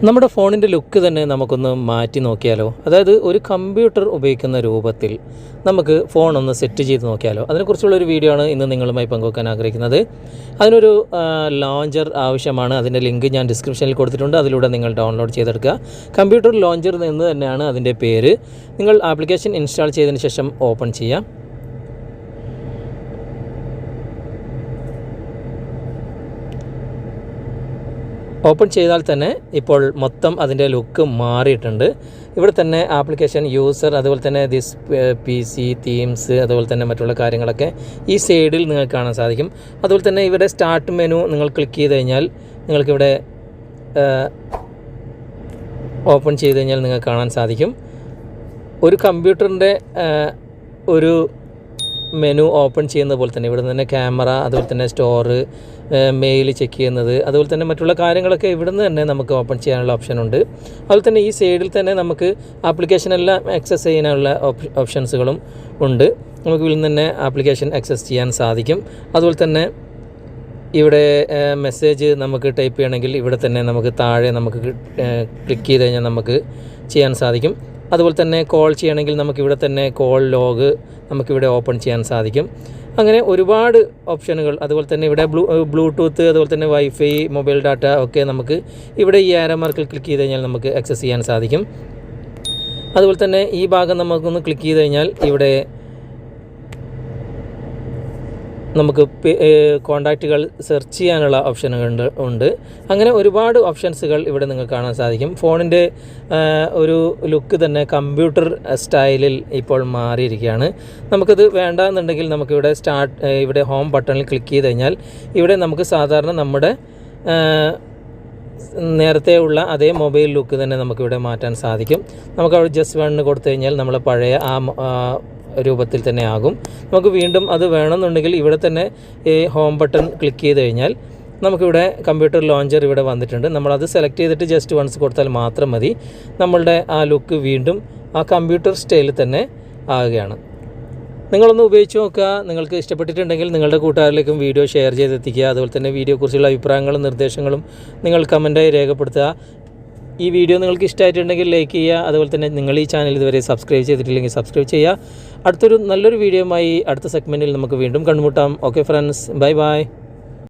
നമ്മുടെ ഫോണിൻ്റെ ലുക്ക് തന്നെ നമുക്കൊന്ന് മാറ്റി നോക്കിയാലോ? അതായത് ഒരു കമ്പ്യൂട്ടർ ഉപയോഗിക്കുന്ന രൂപത്തിൽ നമുക്ക് ഫോണൊന്ന് സെറ്റ് ചെയ്ത് നോക്കിയാലോ? അതിനെക്കുറിച്ചുള്ളൊരു വീഡിയോ ആണ് ഇന്ന് നിങ്ങളുമായി പങ്കുവെക്കാൻ ആഗ്രഹിക്കുന്നത്. അതിനൊരു ലോഞ്ചർ ആവശ്യമാണ്. അതിൻ്റെ ലിങ്ക് ഞാൻ ഡിസ്ക്രിപ്ഷനിൽ കൊടുത്തിട്ടുണ്ട്. അതിലൂടെ നിങ്ങൾ ഡൗൺലോഡ് ചെയ്തെടുക്കുക. കമ്പ്യൂട്ടർ ലോഞ്ചർ എന്ന് തന്നെയാണ് അതിൻ്റെ പേര്. നിങ്ങൾ ആപ്ലിക്കേഷൻ ഇൻസ്റ്റാൾ ചെയ്തതിന് ശേഷം ഓപ്പൺ ചെയ്യാം. ഓപ്പൺ ചെയ്താൽ തന്നെ ഇപ്പോൾ മൊത്തം അതിൻ്റെ ലുക്ക് മാറിയിട്ടുണ്ട്. ഇവിടെ തന്നെ ആപ്ലിക്കേഷൻ, യൂസർ, അതുപോലെ തന്നെ ദിസ് PC, തീംസ്, അതുപോലെ തന്നെ മറ്റുള്ള കാര്യങ്ങളൊക്കെ ഈ സൈഡിൽ നിങ്ങൾക്ക് കാണാൻ സാധിക്കും. അതുപോലെ തന്നെ ഇവിടെ സ്റ്റാർട്ട് മെനു നിങ്ങൾ ക്ലിക്ക് ചെയ്ത് കഴിഞ്ഞാൽ നിങ്ങൾക്കിവിടെ ഓപ്പൺ ചെയ്ത് കഴിഞ്ഞാൽ നിങ്ങൾക്ക് കാണാൻ സാധിക്കും. ഒരു കമ്പ്യൂട്ടറിൻ്റെ ഒരു മെനു ഓപ്പൺ ചെയ്യുന്ന പോലെ തന്നെ ഇവിടെ തന്നെ ക്യാമറ, അതുപോലെ തന്നെ സ്റ്റോർ, മെയിൽ ചെക്ക് ചെയ്യുന്നത്, അതുപോലെ തന്നെ മറ്റുള്ള കാര്യങ്ങളൊക്കെ ഇവിടെ നിന്ന് തന്നെ നമുക്ക് ഓപ്പൺ ചെയ്യാനുള്ള ഓപ്ഷനുണ്ട്. അതുപോലെ തന്നെ ഈ സൈഡിൽ തന്നെ നമുക്ക് ആപ്ലിക്കേഷനെല്ലാം ആക്സസ് ചെയ്യാനുള്ള ഓപ്ഷൻസുകളും ഉണ്ട്. നമുക്ക് ഇതിൽ നിന്ന് തന്നെ ആപ്ലിക്കേഷൻ ആക്സസ് ചെയ്യാൻ സാധിക്കും. അതുപോലെ തന്നെ ഇവിടെ മെസ്സേജ് നമുക്ക് ടൈപ്പ് ചെയ്യണമെങ്കിൽ ഇവിടെ തന്നെ നമുക്ക് താഴെ നമുക്ക് ക്ലിക്ക് ചെയ്ത് കഴിഞ്ഞാൽ നമുക്ക് ചെയ്യാൻ സാധിക്കും. അതുപോലെ തന്നെ കോൾ ചെയ്യണമെങ്കിൽ നമുക്കിവിടെ തന്നെ കോൾ ലോഗ് നമുക്കിവിടെ ഓപ്പൺ ചെയ്യാൻ സാധിക്കും. അങ്ങനെ ഒരുപാട് ഓപ്ഷനുകൾ. അതുപോലെ തന്നെ ഇവിടെ ബ്ലൂടൂത്ത്, അതുപോലെ തന്നെ വൈഫൈ, മൊബൈൽ ഡാറ്റ ഒക്കെ നമുക്ക് ഇവിടെ ഈ ആരോ മാർക്കിൽ ക്ലിക്ക് ചെയ്ത് കഴിഞ്ഞാൽ നമുക്ക് ആക്സസ് ചെയ്യാൻ സാധിക്കും. അതുപോലെ തന്നെ ഈ ഭാഗം നമുക്കൊന്ന് ക്ലിക്ക് ചെയ്ത് കഴിഞ്ഞാൽ ഇവിടെ നമുക്ക് കോണ്ടാക്റ്റുകൾ സെർച്ച് ചെയ്യാനുള്ള ഓപ്ഷനുകൾ ഉണ്ട്. അങ്ങനെ ഒരുപാട് ഓപ്ഷൻസുകൾ ഇവിടെ നിങ്ങൾക്ക് കാണാൻ സാധിക്കും. ഫോണിൻ്റെ ഒരു ലുക്ക് തന്നെ കമ്പ്യൂട്ടർ സ്റ്റൈലിൽ ഇപ്പോൾ മാറിയിരിക്കുകയാണ്. നമുക്കത് വേണ്ടാന്നുണ്ടെങ്കിൽ നമുക്കിവിടെ ഇവിടെ ഹോം ബട്ടണിൽ ക്ലിക്ക് ചെയ്ത് കഴിഞ്ഞാൽ ഇവിടെ നമുക്ക് സാധാരണ നമ്മുടെ നേരത്തെ ഉള്ള അതേ മൊബൈൽ ലുക്ക് തന്നെ നമുക്കിവിടെ മാറ്റാൻ സാധിക്കും. നമുക്കവിടെ ജസ്റ്റ് വണ്ണ് കൊടുത്തു കഴിഞ്ഞാൽ നമ്മളെ പഴയ രൂപത്തിൽ തന്നെ ആകും. നമുക്ക് വീണ്ടും അത് വേണമെന്നുണ്ടെങ്കിൽ ഇവിടെ തന്നെ ഈ ഹോം ബട്ടൺ ക്ലിക്ക് ചെയ്ത് കഴിഞ്ഞാൽ നമുക്കിവിടെ കമ്പ്യൂട്ടർ ലോഞ്ചർ ഇവിടെ വന്നിട്ടുണ്ട്. നമ്മളത് സെലക്ട് ചെയ്തിട്ട് ജസ്റ്റ് വൺസ് കൊടുത്താൽ മാത്രം മതി. നമ്മളുടെ ആ ലുക്ക് വീണ്ടും ആ കമ്പ്യൂട്ടർ സ്റ്റൈലിൽ തന്നെ ആകുകയാണ്. നിങ്ങളൊന്ന് ഉപയോഗിച്ച് നോക്കുക. നിങ്ങൾക്ക് ഇഷ്ടപ്പെട്ടിട്ടുണ്ടെങ്കിൽ നിങ്ങളുടെ കൂട്ടുകാരിലേക്കും വീഡിയോ ഷെയർ ചെയ്തെത്തിക്കുക. അതുപോലെ തന്നെ വീഡിയോയെക്കുറിച്ചുള്ള അഭിപ്രായങ്ങളും നിർദ്ദേശങ്ങളും നിങ്ങൾ കമൻറ്റായി രേഖപ്പെടുത്തുക. ഈ വീഡിയോ നിങ്ങൾക്ക് ഇഷ്ടമായിട്ടുണ്ടെങ്കിൽ ലൈക്ക് ചെയ്യുക. അതുപോലെ തന്നെ നിങ്ങൾ ഈ ചാനൽ ഇതുവരെ സബ്സ്ക്രൈബ് ചെയ്തിട്ടില്ലെങ്കിൽ സബ്സ്ക്രൈബ് ചെയ്യുക. അടുത്തൊരു നല്ലൊരു വീഡിയോയുമായി അടുത്ത സെഗ്മെൻറ്റിൽ നമുക്ക് വീണ്ടും കണ്ടുമുട്ടാം. Okay friends, bye bye.